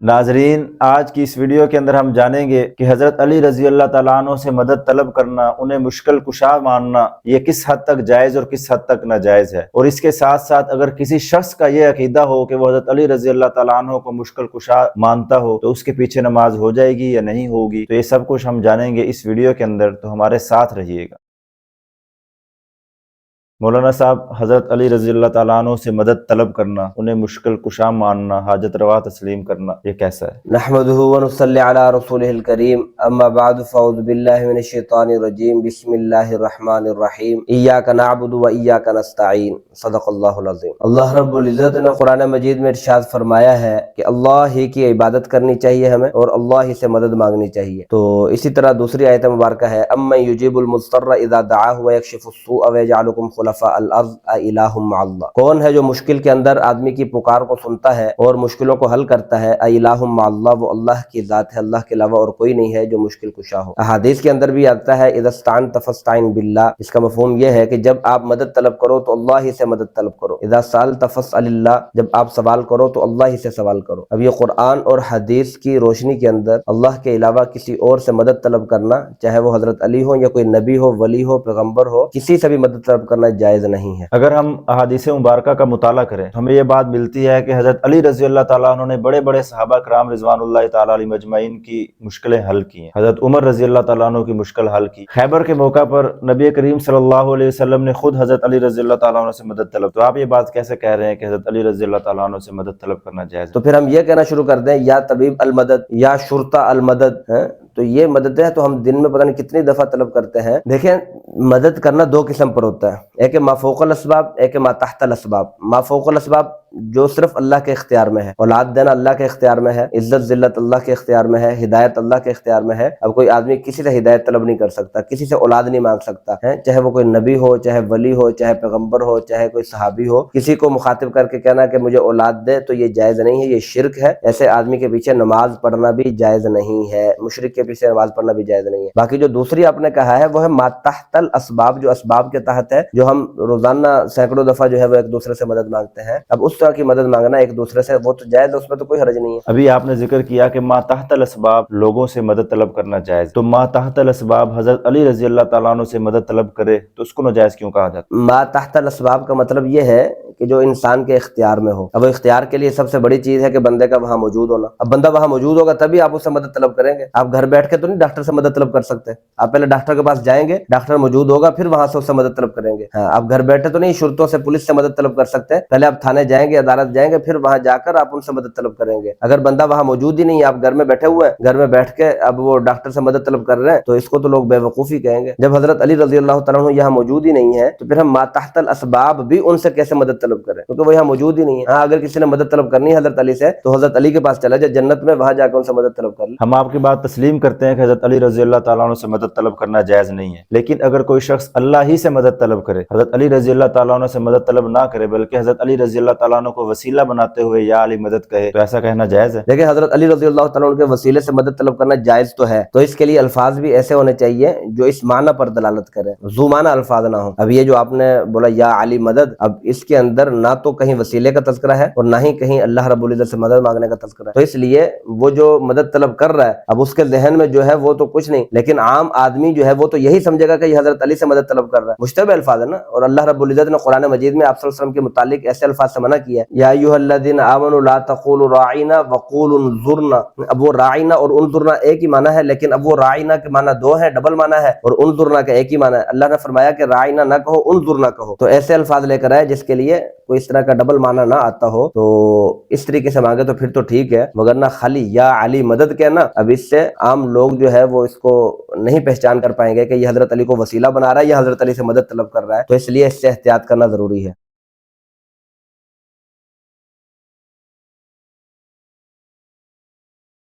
ناظرین، آج کی اس ویڈیو کے اندر ہم جانیں گے کہ حضرت علی رضی اللہ تعالیٰ عنہ سے مدد طلب کرنا، انہیں مشکل کشا ماننا، یہ کس حد تک جائز اور کس حد تک ناجائز ہے۔ اور اس کے ساتھ ساتھ اگر کسی شخص کا یہ عقیدہ ہو کہ وہ حضرت علی رضی اللہ تعالیٰ عنہ کو مشکل کشا مانتا ہو تو اس کے پیچھے نماز ہو جائے گی یا نہیں ہوگی، تو یہ سب کچھ ہم جانیں گے اس ویڈیو کے اندر، تو ہمارے ساتھ رہیے گا۔ مولانا صاحب، حضرت علی رضی اللہ تعالیٰ عنہ سے مدد طلب کرنا، انہیں مشکل کشا ماننا، حاجت روا تسلیم کرنا، یہ کیسا ہے؟ نحمده ونصلی علی رسولہ الکریم، اما بعد فاعوذ باللہ من الشیطان الرجیم، بسم اللہ الرحمن الرحیم، ایاک نعبد و ایاک نستعین، صدق اللہ العظیم۔ اللہ رب العزت نے قرآن مجید میں ارشاد فرمایا ہے کہ اللہ ہی کی عبادت کرنی چاہیے ہمیں اور اللہ ہی سے مدد مانگنی چاہیے۔ تو اسی طرح دوسری آیت مبارکہ ہے، امن یجیب المضطر اذا دعاہ ویکشف السوء ویجعلکم خلفاء الارض الہ مع اللہ، کون ہے جو مشکل کے اندر آدمی کی پکار کو سنتا ہے اور مشکلوں کو حل کرتا ہے؟ الہ مع اللہ، وہ اللہ کی ذات ہے، اللہ کے علاوہ اور کوئی نہیں ہے جو مشکل کشا ہو۔ احادیث کے اندر بھی آتا ہے اذا استعنت فاستعن باللہ، اس کا مفہوم یہ ہے کہ جب آپ مدد طلب کرو تو اللہ ہی سے مدد طلب کرو۔ اذا سألت فاسأل اللہ، جب آپ سوال کرو تو اللہ ہی سے سوال کرو۔ اب یہ قرآن اور حدیث کی روشنی کے اندر اللہ کے علاوہ کسی اور سے مدد طلب کرنا، چاہے وہ حضرت علی ہو یا کوئی نبی ہو، ولی ہو، پیغمبر ہو، کسی سے بھی مدد طلب کرنا جائز نہیں ہے۔ اگر ہم احادیث مبارکہ کا مطالعہ کریں ہمیں یہ بات ملتی ہے کہ حضرت علی رضی اللہ تعالیٰ عنہ نے بڑے بڑے صحابہ کرام رضوان اللہ تعالیٰ علیہ مجمعین کی مشکلیں حل کی ہیں۔ حضرت عمر رضی اللہ تعالیٰ عنہ کی مشکل حل کی۔ خیبر کے موقع پر نبی کریم صلی اللہ علیہ وسلم نے خود حضرت علی رضی اللہ تعالیٰ عنہ سے مدد طلب، تو آپ یہ بات کیسے کہہ رہے ہیں کہ حضرت علی رضی اللہ تعالیٰ عنہ سے مدد طلب کرنا جائز ہے؟ تو پھر ہم یہ کہنا شروع کر دیں یا طبیب المدد یا شرطہ المدد ہے، تو یہ مدد ہے تو ہم دن میں پتہ نہیں کتنی دفعہ طلب کرتے ہیں۔ دیکھیں، مدد کرنا دو قسم پر ہوتا ہے، ایک ما فوق الاسباب، ایک ما تحت الاسباب۔ ما فوق الاسباب جو صرف اللہ کے اختیار میں ہے، اولاد دینا اللہ کے اختیار میں ہے، عزت ذلت اللہ کے اختیار میں ہے، ہدایت اللہ کے اختیار میں ہے۔ اب کوئی آدمی کسی سے ہدایت طلب نہیں کر سکتا، کسی سے اولاد نہیں مانگ سکتا ہے، چاہے وہ کوئی نبی ہو، چاہے ولی ہو، چاہے پیغمبر ہو، چاہے کوئی صحابی ہو۔ کسی کو مخاطب کر کے کہنا کہ مجھے اولاد دے تو یہ جائز نہیں ہے، یہ شرک ہے۔ ایسے آدمی کے پیچھے نماز پڑھنا بھی جائز نہیں ہے، مشرک کے پیچھے نماز پڑھنا بھی جائز نہیں ہے۔ باقی جو دوسری آپ نے کہا ہے وہ ہے ما تحت الاسباب، جو اسباب کے تحت ہے، جو ہم روزانہ سینکڑوں دفعہ جو ہے وہ ایک دوسرے سے مدد مانگتے ہیں۔ اب اس طرح کی مدد مانگنا ایک دوسرے سے وہ تو جائز ہے، اس میں تو کوئی حرج نہیں ہے۔ ابھی آپ نے ذکر کیا کہ ما تحت الاسباب لوگوں سے مدد طلب کرنا جائز، تو ما تحت الاسباب حضرت علی رضی اللہ تعالیٰ عنہ سے مدد طلب کرے تو اس کو ناجائز کیوں کہا جاتا ہے؟ ما تحت الاسباب کا مطلب یہ ہے کہ جو انسان کے اختیار میں ہو۔ اب وہ اختیار کے لیے سب سے بڑی چیز ہے کہ بندے کا وہاں موجود ہونا۔ اب بندہ وہاں موجود ہوگا تبھی آپ اس سے مدد طلب کریں گے۔ آپ گھر بیٹھ کے تو نہیں ڈاکٹر سے مدد طلب کر سکتے، آپ پہلے ڈاکٹر کے پاس جائیں گے، ڈاکٹر موجود ہوگا پھر وہاں سے اس سے مدد طلب کریں گے۔ ہاں، آپ گھر بیٹھے تو نہیں شرطوں سے، پولیس سے مدد طلب کر سکتے، پہلے آپ تھانے جائیں گے، عدالت جائیں گے، پھر وہاں جا کر آپ ان سے مدد طلب کریں گے۔ اگر بندہ وہاں موجود ہی نہیں ہے، آپ گھر میں بیٹھے ہوئے ہیں، گھر میں بیٹھ کے اب وہ ڈاکٹر سے مدد طلب کر رہے ہیں، تو اس کو تو لوگ بے وقوفی کہیں گے۔ جب حضرت علی رضی اللہ تعالیٰ عنہ یہاں موجود ہی نہیں ہے تو پھر ہم ما تحت الاسباب بھی ان سے کیسے مدد طلب کریں، کیونکہ وہ یہاں موجود ہی نہیں ہے۔ ہاں، اگر کسی نے مدد طلب کرنی ہے حضرت علی سے تو حضرت علی کے پاس چلا جائے جنت میں، وہاں جا کے ان سے مدد طلب کر لے۔ ہم آپ کی بات تسلیم کرتے ہیں کہ حضرت علی رضی اللہ تعالیٰ عنہ سے مدد طلب کرنا جائز نہیں ہے، لیکن اگر کوئی شخص اللہ ہی سے مدد طلب کرے، حضرت علی رضی اللہ تعالیٰ عنہ سے مدد طلب نہ کرے بلکہ حضرت علی رضی اللہ تعالیٰ عنہ کو وسیلہ بناتے ہوئے یا علی مدد کہے، تو ایسا کہنا جائز ہے؟ دیکھیں، حضرت علی رضی اللہ تعالیٰ عنہ کے وسیلے سے مدد طلب کرنا جائز تو ہے، تو اس کے لیے الفاظ بھی ایسے ہونے چاہیے جو اس معنی پر دلالت کریں، ذو معنی الفاظ نہ ہوں۔ اب یہ جو آپ نے بولا یا علی مدد، اب اس کے اندر نہ تو کہیں وسیلے کا تذکرہ ہے اور نہ ہی کہیں اللہ رب العزت سے مدد مانگنے کا تذکرہ ہے، تو اس لیے وہ جو مدد طلب کر رہا ہے اب اس کے ذہن میں جو ہے وہ تو کچھ نہیں، لیکن عام آدمی جو ہے وہ تو یہی سمجھے گا کہ یہ حضرت علی سے مدد طلب کر رہا ہے۔ مشتبہ الفاظ ہے نا، اور اللہ رب العزت نے قرآن مجید میں آپ صلی اللہ علیہ وسلم کے متعلق ایسے الفاظ سے منع کیا ہے، یا ایھا الذین آمنوا لا تقولوا راعینا وقولوا انظرنا۔ اب وہ راعینا اور انظرنا ایک ہی معنی ہے، لیکن اب وہ راعینا کے معنی دو ہیں، ڈبل معنی ہے، اور انظرنا کا ایک ہی معنی ہے۔ اللہ نے فرمایا کہ راعینا نہ کہو، انظرنا کہو، تو ایسے الفاظ لے کر آئے جس کے لیے کوئی اس طرح کا ڈبل معنی نہ آتا ہو، تو اس طریقے سے مانگے تو پھر تو ٹھیک ہے، وگرنہ خالی یا علی مدد کہنا، اب اس سے عام لوگ جو ہے وہ اس کو نہیں پہچان کر پائیں گے کہ یہ حضرت علی کو وسیلہ بنا رہا ہے یا حضرت علی سے مدد طلب کر رہا ہے، تو اس لیے اس سے احتیاط کرنا ضروری ہے۔